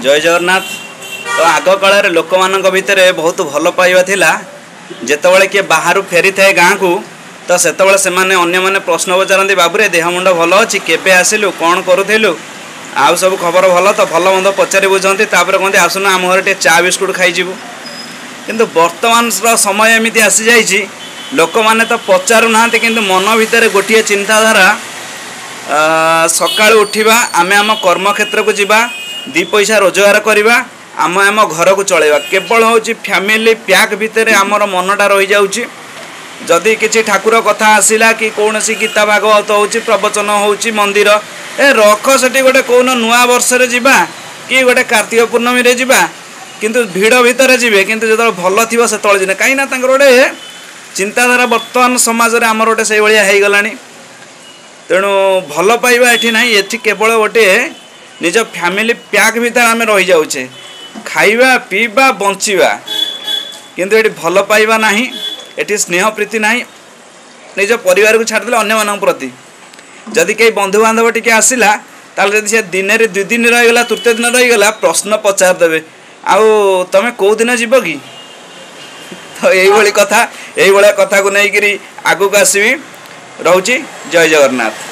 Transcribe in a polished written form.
जय जगन्नाथ। तो आग काल लोक मान भितर बहुत भल पाइबा थिला जेतबले किए बाहर फेरी थाए गाँ को तो से अन्य मैंने प्रश्न पचारती बाबूरे देह मुंड भल अच्छी केबे आसिलु कौन करूलु आउ सब खबर भल तो भल मंद पचारि बुझती कहते आसुन आम घर टे चा बिस्कुट खाईजु किंतु वर्तमान समय एमती आसी जाइए लोक मैंने तो पचारू ना कि मन भितर गोटे चिंताधारा सका उठा आम आम कर्म क्षेत्र को जीवा दी पैसा रोजगार करवा आम आम घर को चलवा केवल हूँ फैमिली पैक भितर आमर मनटा रही जाऊँगी जदि किसी ठाकुर कथा आसला कि कौन सी गीता भागवत हो प्रवचन हो मंदिर ए रख से गोटे कौन नुआ वर्ष जावा कि गोटे कार्तिक पूर्णमी रे जावा किंतु भिड़ भितर जी किंतु जो भल थी से जी कहीं गोटे चिंताधारा बर्तमान समाज में आमर गोटे से भाया होगला तेणु भल पाइबा ये ना ये केवल गोटे निज फैमिली पैक भितर आम रही जाऊे खाइबा पीवा बंचवा किंतु ये भल पाइबा ना ये स्नेह प्रीति ना निज परिवार को छाड़दे अन्य मान प्रति जदि कई बंधु बांधव टी आसला जदि से दिन दुई दिन रहीगला तृतीय दिन रहीगला प्रश्न पचारदे आउ तुम कौ दिन जीव कि तो यही कथा को लेकर आगू आसवि रोची जय जगन्नाथ।